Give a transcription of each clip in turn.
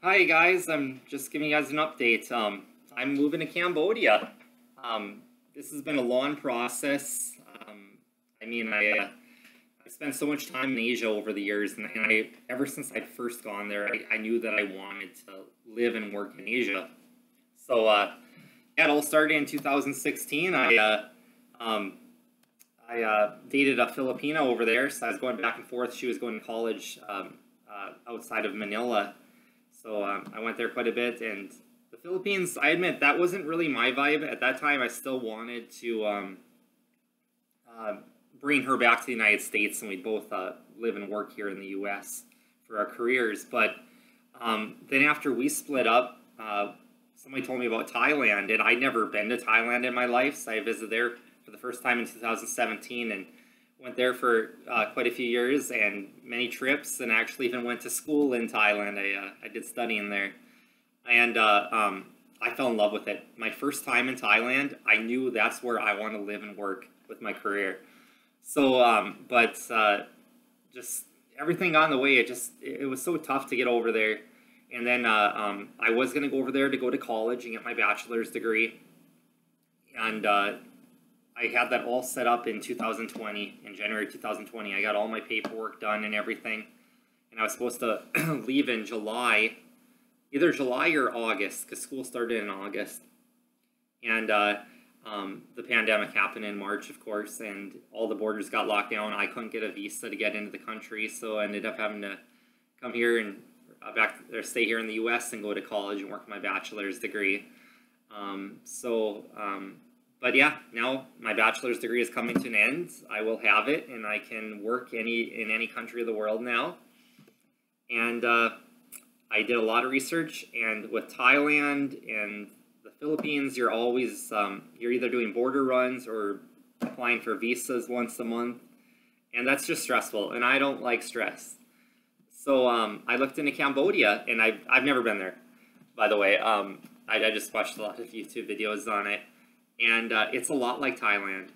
Hi guys, I'm just giving you guys an update. I'm moving to Cambodia. This has been a long process. I mean, I spent so much time in Asia over the years, and ever since I'd first gone there, I knew that I wanted to live and work in Asia. So yeah, it all started in 2016. I dated a Filipino over there, so I was going back and forth. She was going to college outside of Manila. So I went there quite a bit, and the Philippines, I admit, that wasn't really my vibe. At that time, I still wanted to bring her back to the United States, and we'd both live and work here in the U.S. for our careers. But then after we split up, somebody told me about Thailand, and I'd never been to Thailand in my life, so I visited there for the first time in 2017, and went there for quite a few years and many trips, and actually even went to school in Thailand. I did studying there, and I fell in love with it. My first time in Thailand, I knew that's where I want to live and work with my career. So, just everything got in the way. It was so tough to get over there. And then I was going to go over there to go to college and get my bachelor's degree. And I had that all set up in 2020, in January 2020. I got all my paperwork done and everything. And I was supposed to leave in July, either July or August, because school started in August. And the pandemic happened in March, of course, and all the borders got locked down. I couldn't get a visa to get into the country, so I ended up having to come here and stay here in the U.S. and go to college and work my bachelor's degree. But yeah, now my bachelor's degree is coming to an end. I will have it, and I can work in any country of the world now. And I did a lot of research, and with Thailand and the Philippines, you're always you're either doing border runs or applying for visas once a month, and that's just stressful, and I don't like stress. So I looked into Cambodia, and I've never been there, by the way. I just watched a lot of YouTube videos on it. And it's a lot like Thailand.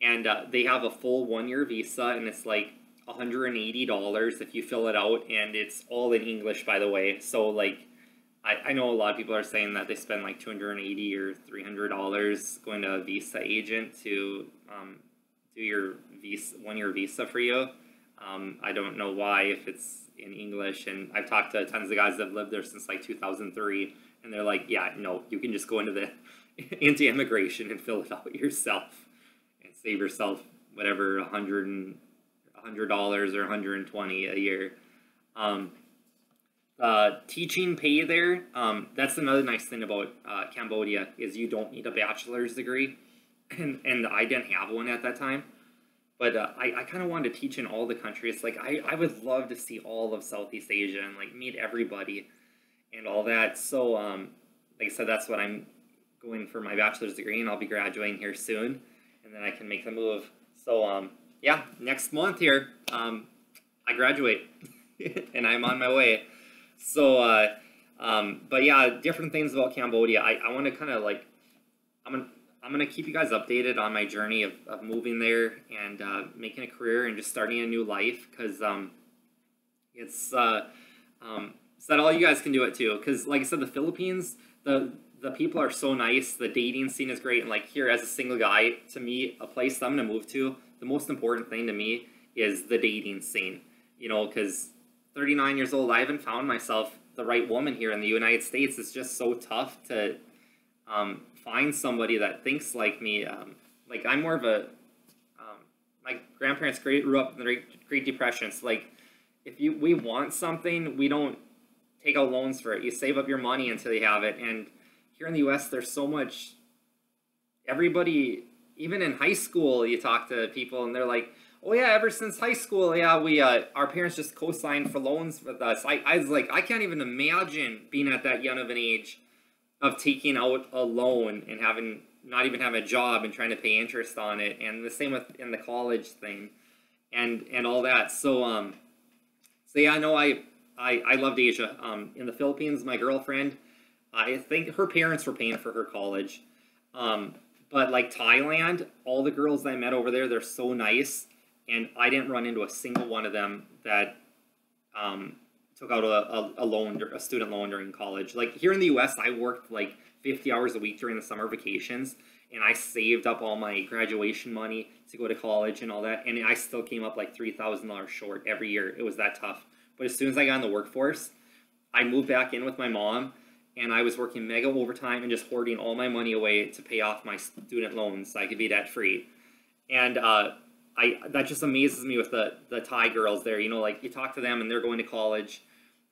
And they have a full 1-year visa, and it's like $180 if you fill it out. And it's all in English, by the way. So, like, I know a lot of people are saying that they spend like $280 or $300 going to a visa agent to do your 1-year visa for you. I don't know why if it's in English. And I've talked to tons of guys that have lived there since like 2003. And they're like, yeah, no, you can just go into the anti-immigration and fill it out yourself and save yourself whatever $100 or $120 a year. Teaching pay there, that's another nice thing about Cambodia, is you don't need a bachelor's degree, and I didn't have one at that time, but I kind of wanted to teach in all the countries. Like I would love to see all of Southeast Asia and like meet everybody and all that. So like I said, that's what I'm going for my bachelor's degree, and I'll be graduating here soon, and then I can make the move. So yeah, next month here I graduate and I'm on my way. So but yeah, different things about Cambodia. I want to kind of like I'm gonna keep you guys updated on my journey of moving there and making a career and just starting a new life, because it's so that all you guys can do it too, because like I said, the Philippines, the people are so nice. The dating scene is great. And like here, as a single guy, to me, a place that I'm going to move to, the most important thing to me is the dating scene. You know, because 39 years old, I haven't found myself the right woman here in the United States. It's just so tough to find somebody that thinks like me. Like I'm more of a, my grandparents grew up in the Great Depression. So like if we want something, we don't take out loans for it. You save up your money until you have it. And here in the U.S., there's so much, everybody, even in high school, you talk to people and they're like, oh yeah, ever since high school, yeah, our parents just co-signed for loans with us. I was like, I can't even imagine being at that young of an age of taking out a loan and not even having a job and trying to pay interest on it. And the same with in the college thing and all that. So yeah, no, I loved Asia. In the Philippines, my girlfriend, I think her parents were paying for her college. But like Thailand, all the girls that I met over there, they're so nice. And I didn't run into a single one of them that took out a loan, a student loan during college. Like here in the U.S., I worked like 50 hours a week during the summer vacations, and I saved up all my graduation money to go to college and all that, and I still came up like $3,000 short every year. It was that tough. But as soon as I got in the workforce, I moved back in with my mom, and I was working mega overtime and just hoarding all my money away to pay off my student loans so I could be debt free. And that just amazes me with the Thai girls there. You know, like you talk to them and they're going to college,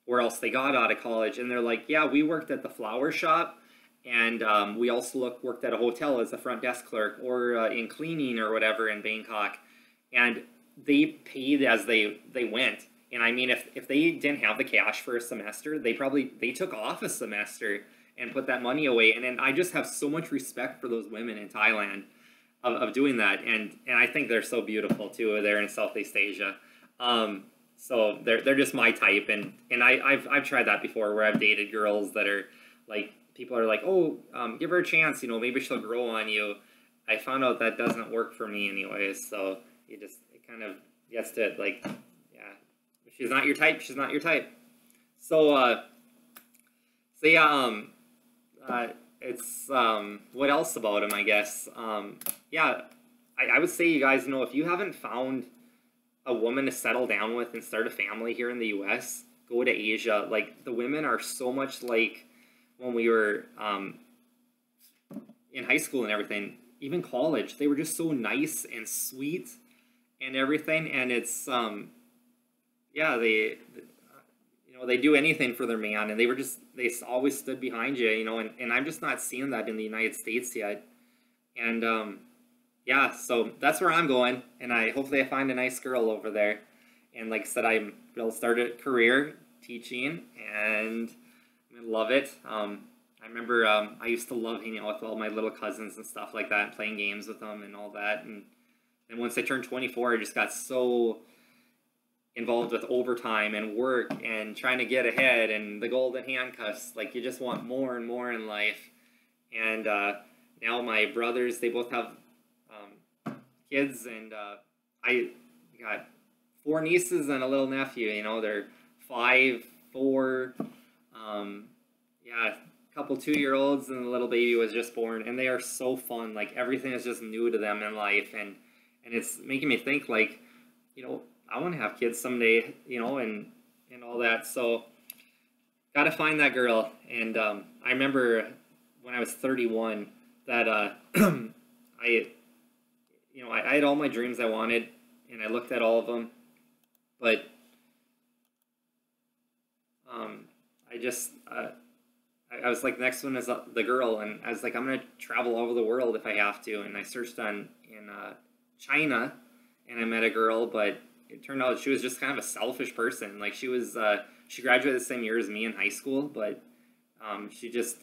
or else they got out of college, and they're like, yeah, we worked at the flower shop, and we also worked at a hotel as a front desk clerk, or in cleaning or whatever in Bangkok, and they paid as they went. And I mean, if they didn't have the cash for a semester, they took off a semester and put that money away. And then I just have so much respect for those women in Thailand of doing that, and I think they're so beautiful too. They're in Southeast Asia, so they're just my type, and I've tried that before, where I've dated girls that are like, people are like, oh, give her a chance, you know, maybe she'll grow on you. I found out that doesn't work for me anyways, so it kind of gets to like, yeah, if she's not your type, she's not your type. So yeah, it's what else about him, I guess. Yeah, I would say, you guys, you know, if you haven't found a woman to settle down with and start a family here in the US, go to Asia. Like, the women are so much like when we were in high school and everything, even college. They were just so nice and sweet and everything, and it's yeah, they you know, they do anything for their man, and they always stood behind you, you know, and I'm just not seeing that in the United States yet. And yeah, so that's where I'm going, and hopefully I find a nice girl over there. And like I said, will start a career teaching, and I'm gonna love it. I remember I used to love hanging out with all my little cousins and stuff like that, and playing games with them and all that. And once I turned 24, I just got so involved with overtime and work and trying to get ahead and the golden handcuffs. Like, you just want more and more in life. And now my brothers, they both have kids, and I got 4 nieces and a little nephew. You know, they're 5, 4, yeah, a couple 2-year-olds, and the little baby was just born, and they are so fun. Like, everything is just new to them in life, and it's making me think, like, you know, I want to have kids someday, you know, and all that. So got to find that girl. And I remember when I was 31 that I had all my dreams I wanted, and I looked at all of them, but I was like, the next one is the girl, and I was like, I'm gonna travel all over the world if I have to. And I searched in China, and I met a girl, but it turned out she was just kind of a selfish person. Like, she graduated the same year as me in high school, but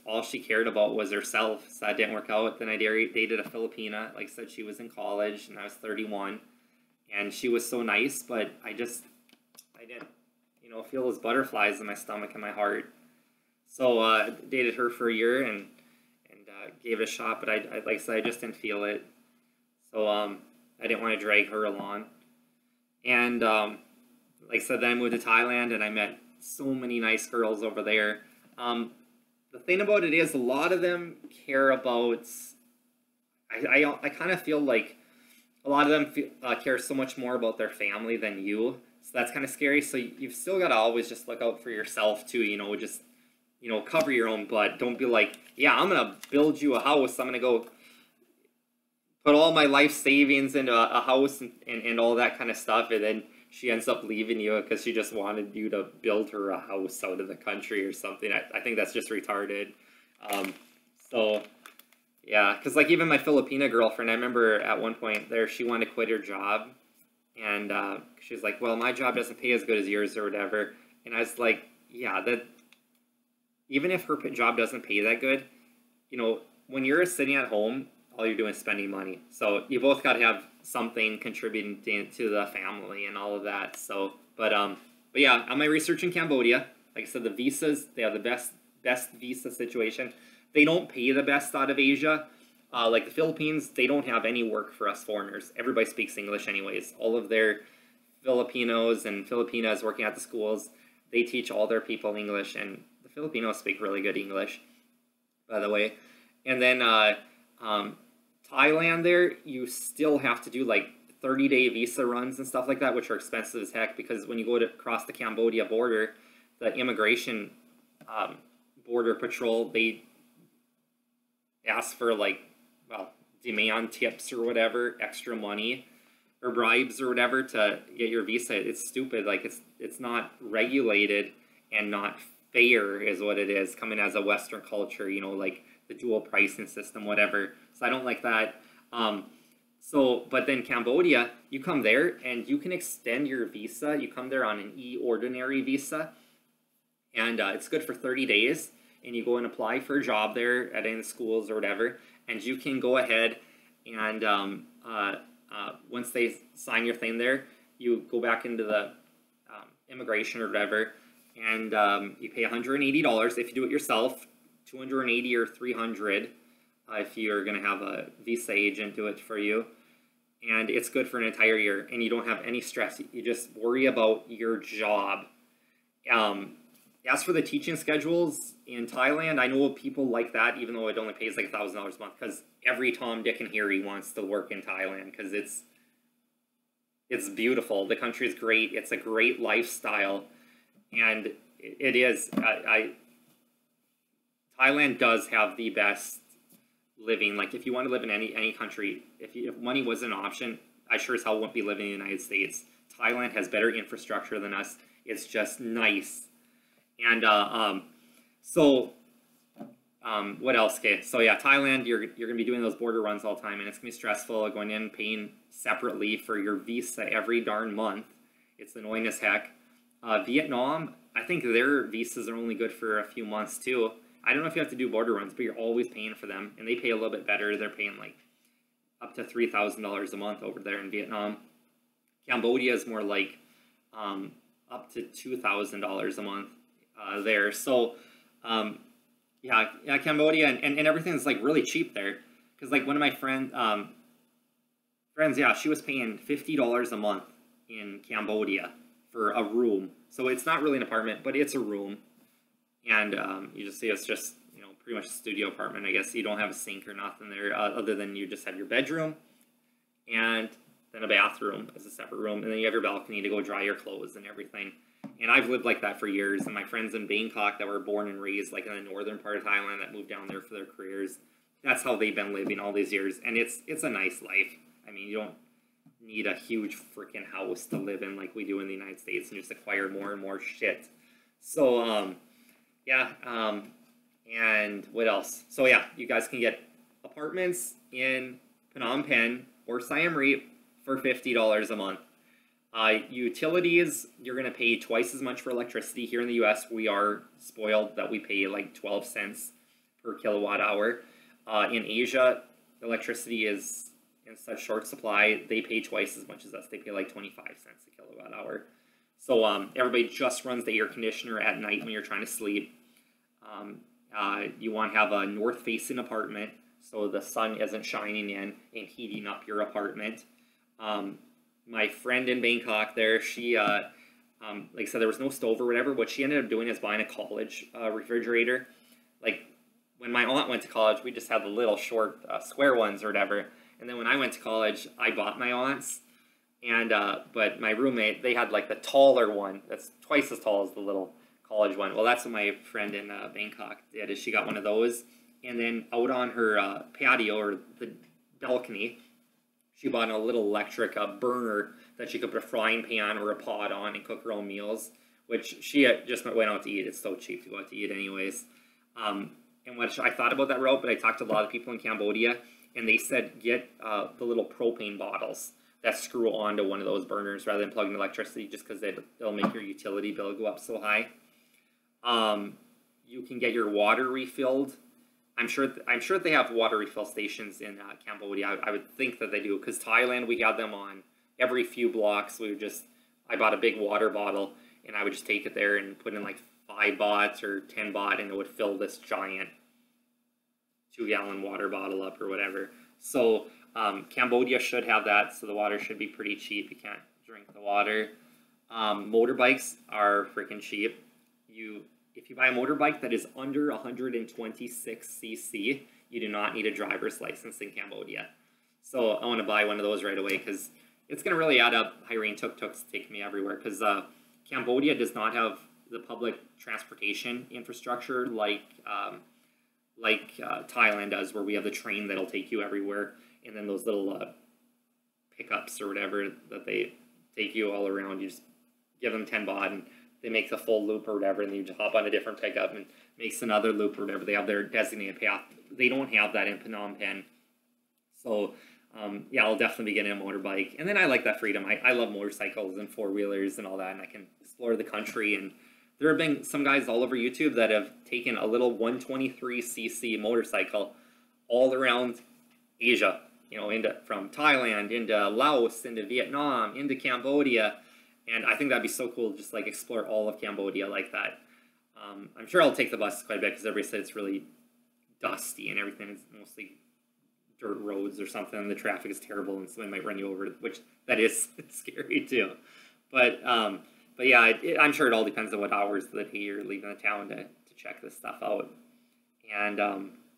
all she cared about was herself. So that didn't work out. Then I dated a Filipina. Like I said, she was in college, and I was 31, and she was so nice, but I didn't, you know, feel those butterflies in my stomach and my heart. So dated her for a year and gave it a shot, but I like I said, I just didn't feel it. So I didn't want to drag her along. And like I said, then I moved to Thailand, and I met so many nice girls over there. The thing about it is, a lot of them care about, I kind of feel like a lot of them care so much more about their family than you. So that's kind of scary. So you've still got to always just look out for yourself too, you know, just, you know, cover your own butt. Don't be like, yeah, I'm going to build you a house. I'm going to go put all my life savings into a house and all that kind of stuff. And then she ends up leaving you because she just wanted you to build her a house out of the country or something. I think that's just retarded. So yeah, because like even my Filipina girlfriend, I remember at one point there, she wanted to quit her job, and she's like, well, my job doesn't pay as good as yours or whatever. And I was like, yeah, that even if her job doesn't pay that good, you know, when you're sitting at home, all you're doing is spending money. So you both got to have something contributing to the family and all of that. So, but yeah, on my research in Cambodia, like I said, the visas, they have the best visa situation. They don't pay the best out of Asia. Like the Philippines, they don't have any work for us foreigners. Everybody speaks English anyways. All of their Filipinos and Filipinas working at the schools, they teach all their people English, and the Filipinos speak really good English, by the way. And then Thailand, there you still have to do like 30-day visa runs and stuff like that, which are expensive as heck, because when you go to cross the Cambodia border, the immigration border patrol, they ask for like, well, demand tips or whatever, extra money or bribes or whatever to get your visa. It's stupid. Like it's not regulated and not fair is what it is, coming as a Western culture, you know, like the dual pricing system, whatever. So I don't like that. But then Cambodia, you come there and you can extend your visa. You come there on an ordinary visa, and it's good for 30 days. And you go and apply for a job there at any of the schools or whatever, and you can go ahead and once they sign your thing there, you go back into the immigration or whatever, and you pay $180 if you do it yourself, $280 or $300 if you're going to have a visa agent do it for you. And it's good for an entire year, and you don't have any stress. You just worry about your job. As for the teaching schedules in Thailand, I know people like that, even though it only pays like $1,000 a month, because every Tom, Dick, and Harry wants to work in Thailand because it's beautiful. The country is great. It's a great lifestyle, and it is. Thailand does have the best living. Like if you want to live in any country, if money was an option, I sure as hell wouldn't be living in the United States. Thailand has better infrastructure than us. It's just nice. And what else? Okay, so yeah, Thailand, you're gonna be doing those border runs all the time, and it's gonna be stressful going in, paying separately for your visa every darn month. It's annoying as heck. Vietnam, I think their visas are only good for a few months too. I don't know if you have to do border runs, but you're always paying for them, and they pay a little bit better. They're paying like up to $3,000 a month over there in Vietnam. Cambodia is more like up to $2,000 a month there. So yeah, Cambodia and everything's like really cheap there, because like one of my friends, yeah, she was paying $50 a month in Cambodia for a room. So it's not really an apartment, but it's a room. And you just see it's just, you know, pretty much a studio apartment. I guess you don't have a sink or nothing there, other than you just have your bedroom and then a bathroom as a separate room, and then you have your balcony to go dry your clothes and everything. And I've lived like that for years, and my friends in Bangkok that were born and raised like in the northern part of Thailand that moved down there for their careers, that's how they've been living all these years, and it's a nice life. I mean, you don't need a huge freaking house to live in like we do in the United States and just acquire more and more shit. So yeah, and what else? So yeah, you guys can get apartments in Phnom Penh or Siem Reap for $50 a month. Utilities, you're going to pay twice as much for electricity. Here in the US, we are spoiled that we pay like 12 cents per kilowatt hour. In Asia, electricity is in such short supply, they pay twice as much as us. They pay like 25 cents a kilowatt hour. So everybody just runs the air conditioner at night when you're trying to sleep. You want to have a north-facing apartment so the sun isn't shining in and heating up your apartment. My friend in Bangkok there, she, like I said, there was no stove or whatever. What she ended up doing is buying a college refrigerator. Like, when my aunt went to college, we just had the little short square ones or whatever. And then when I went to college, I bought my aunt's. And, but my roommate, they had like the taller one that's twice as tall as the little college one. Well, that's what my friend in Bangkok did, is she got one of those. And then out on her patio or the balcony, she bought a little electric burner that she could put a frying pan or a pot on and cook her own meals, which she just went out to eat. It's so cheap to go out to eat anyways. And what I thought about that route, but I talked to a lot of people in Cambodia, and they said get the little propane bottles that screw onto one of those burners rather than plugging electricity, just because they'll make your utility bill go up so high. You can get your water refilled. I'm sure they have water refill stations in Cambodia. I would think that they do, because Thailand, we had them on every few blocks. I bought a big water bottle, and I would just take it there and put in like 5 baht or 10 baht, and it would fill this giant 2-gallon water bottle up or whatever. So Cambodia should have that, so the water should be pretty cheap. You can't drink the water. Motorbikes are freaking cheap. If you buy a motorbike that is under 126 cc, you do not need a driver's license in Cambodia. So I want to buy one of those right away because it's going to really add up hiring tuk-tuks to take me everywhere, because Cambodia does not have the public transportation infrastructure like Thailand does, where we have the train that'll take you everywhere, and then those little pickups or whatever that they take you all around. You just give them 10 baht and they make the full loop or whatever, and then you just hop on a different pickup and makes another loop or whatever. They have their designated path. They don't have that in Phnom Penh. So yeah, I'll definitely be getting a motorbike. And then I like that freedom. I love motorcycles and four-wheelers and all that, and I can explore the country. And there have been some guys all over YouTube that have taken a little 123cc motorcycle all around Asia, you know, from Thailand, into Laos, into Vietnam, into Cambodia. And I think that'd be so cool, just like explore all of Cambodia like that. I'm sure I'll take the bus quite a bit because everybody said it's really dusty and everything is mostly dirt roads or something. The traffic is terrible and somebody might run you over, which that is scary too. But yeah, I'm sure it all depends on what hours of the day you're leaving the town to check this stuff out. And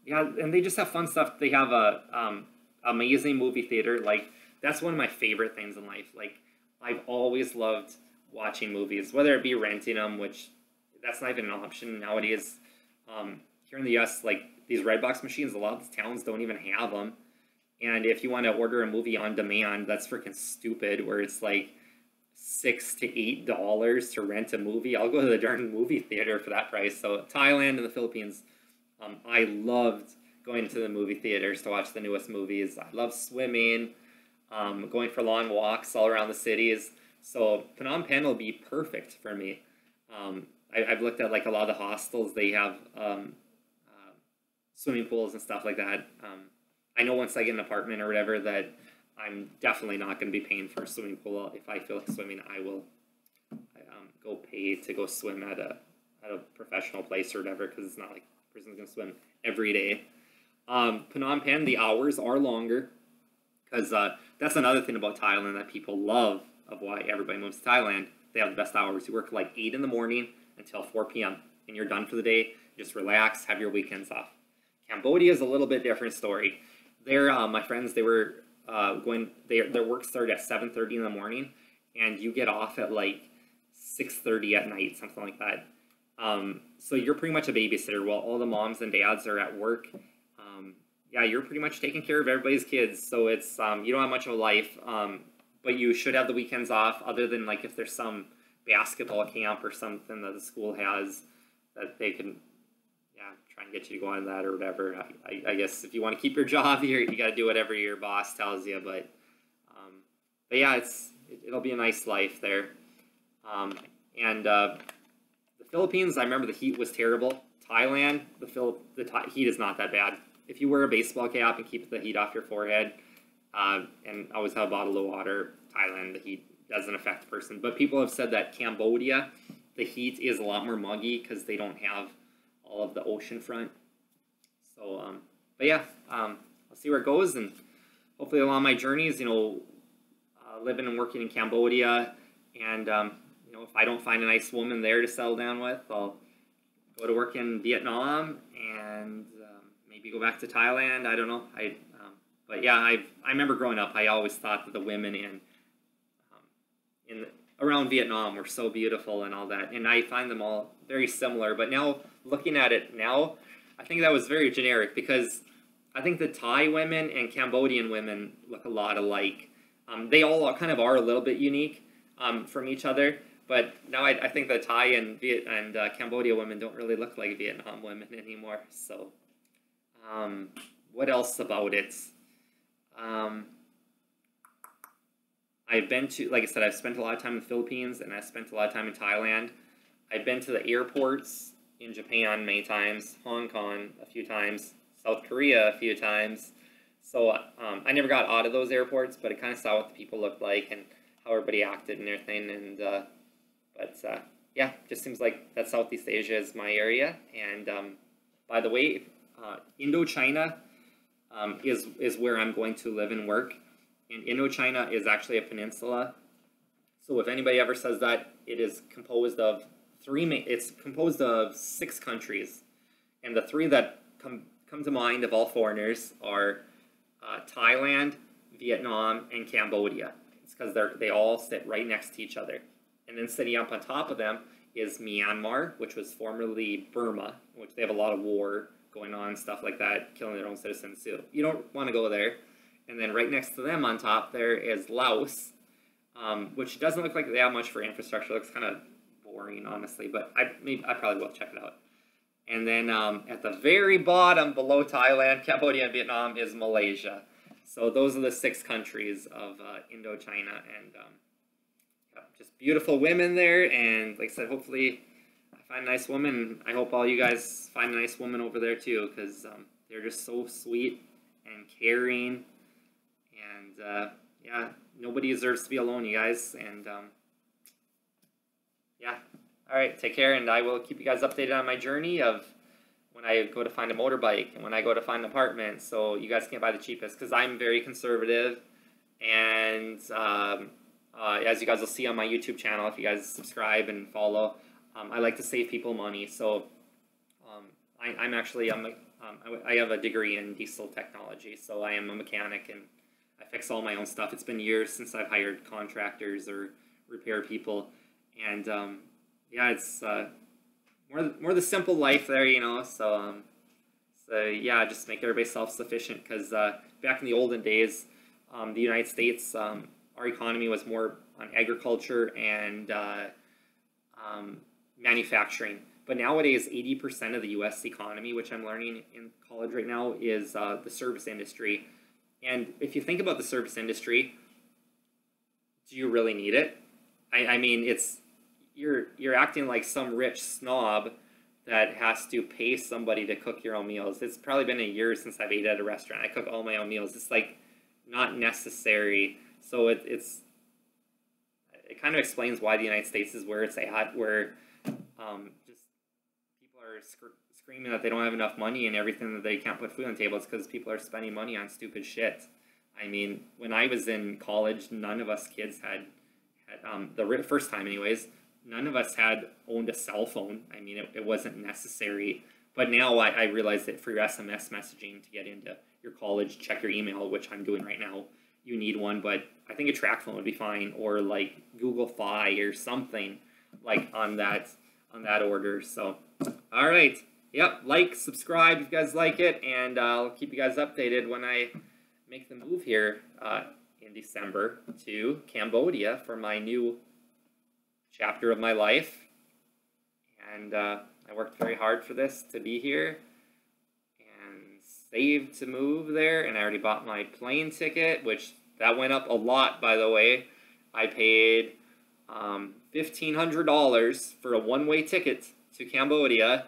yeah, and they just have fun stuff. They have a amazing movie theater. Like, that's one of my favorite things in life. Like, I've always loved watching movies, whether it be renting them, which that's not even an option nowadays. Here in the US, like, these Redbox machines, a lot of towns don't even have them. And if you want to order a movie on demand, that's freaking stupid, where it's like $6 to $8 to rent a movie. I'll go to the darn movie theater for that price. So Thailand and the Philippines, I loved going to the movie theaters to watch the newest movies. I love swimming, going for long walks all around the cities. So Phnom Penh will be perfect for me. I've looked at like a lot of the hostels. They have swimming pools and stuff like that. I know once I get an apartment or whatever that I'm definitely not going to be paying for a swimming pool. If I feel like swimming, I will go pay to go swim at a professional place or whatever, because it's not like a person's going to swim every day. Phnom Penh, the hours are longer, because that's another thing about Thailand that people love, of why everybody moves to Thailand. They have the best hours. You work like 8 in the morning until 4 p.m. and you're done for the day. Just relax, have your weekends off. Cambodia is a little bit different story. They're my friends, they were their work started at 7:30 in the morning, and you get off at like 6:30 at night, something like that. So you're pretty much a babysitter while all the moms and dads are at work. Yeah, you're pretty much taking care of everybody's kids. So it's you don't have much of a life, but you should have the weekends off, other than like if there's some basketball camp or something that the school has that they can, yeah, try and get you to go on that or whatever. I guess if you want to keep your job here, you got to do whatever your boss tells you. But yeah, it'll be a nice life there. And the Philippines, I remember the heat was terrible. Thailand, the heat is not that bad. If you wear a baseball cap and keep the heat off your forehead, and always have a bottle of water, Thailand, the heat doesn't affect the person. But people have said that Cambodia, the heat is a lot more muggy because they don't have all of the ocean front. So, but yeah, I'll see where it goes, and hopefully along my journeys, you know, living and working in Cambodia, and you know, if I don't find a nice woman there to settle down with, I'll go to work in Vietnam and maybe go back to Thailand. I don't know. But yeah, I remember growing up, I always thought that the women around Vietnam were so beautiful and all that, and I find them all very similar. But now, looking at it now, I think that was very generic, because I think the Thai women and Cambodian women look a lot alike. They all kind of are a little bit unique from each other, but now I think the Thai and Cambodia women don't really look like Vietnam women anymore. So, what else about it? I've been to, like I said, I've spent a lot of time in the Philippines, and I've spent a lot of time in Thailand. I've been to the airports in Japan many times, Hong Kong a few times, South Korea a few times. So I never got out of those airports, but I kind of saw what the people looked like and how everybody acted and everything. And yeah, just seems like that Southeast Asia is my area. And by the way, Indochina is where I'm going to live and work. And Indochina is actually a peninsula. So if anybody ever says that, it is composed of it's composed of 6 countries, and the 3 that come to mind of all foreigners are Thailand, Vietnam, and Cambodia. It's because they all sit right next to each other. And then sitting up on top of them is Myanmar, which was formerly Burma, which they have a lot of war going on, stuff like that, killing their own citizens too. You don't want to go there. And then right next to them on top there is Laos, which doesn't look like they have much for infrastructure. It looks kind of boring, honestly, but I probably will check it out. And then at the very bottom, below Thailand, Cambodia, and Vietnam, is Malaysia. So those are the 6 countries of Indochina, and just beautiful women there. And like I said, hopefully I find a nice woman. I hope all you guys find a nice woman over there too, because they're just so sweet and caring. And yeah, nobody deserves to be alone, you guys. And yeah. All right, take care, and I will keep you guys updated on my journey of when I go to find a motorbike and when I go to find an apartment, so you guys can't buy the cheapest, because I'm very conservative. And as you guys will see on my YouTube channel, if you guys subscribe and follow, I like to save people money. So I have a degree in diesel technology, so I am a mechanic and I fix all my own stuff. It's been years since I've hired contractors or repair people, and yeah, it's more the simple life there, you know. So yeah, just make everybody self-sufficient, because back in the olden days, the United States, our economy was more on agriculture and manufacturing. But nowadays, 80% of the U.S. economy, which I'm learning in college right now, is the service industry. And if you think about the service industry, do you really need it? I mean, you're acting like some rich snob that has to pay somebody to cook your own meals. It's probably been a year since I've ate at a restaurant. I cook all my own meals. It's like not necessary. So it kind of explains why the United States is where it's at, where just people are screaming that they don't have enough money and everything, that they can't put food on the table. It's because people are spending money on stupid shit. I mean, when I was in college, none of us kids had the first time anyways, none of us had owned a cell phone. I mean, it wasn't necessary. But now I realize that for your SMS messaging to get into your college, check your email, which I'm doing right now, you need one. But I think a track phone would be fine, or like Google Fi or something like on that order. So, all right. Yep, like, subscribe if you guys like it, and I'll keep you guys updated when I make the move here in December to Cambodia for my new chapter of my life. And I worked very hard for this to be here and saved to move there, and I already bought my plane ticket, which that went up a lot, by the way. I paid $1,500 for a one-way ticket to Cambodia,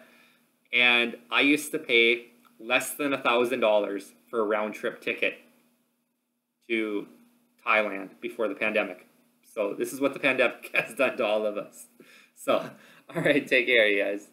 and I used to pay less than $1,000 for a round-trip ticket to Thailand before the pandemic. So this is what the pandemic has done to all of us. So, all right, take care, you guys.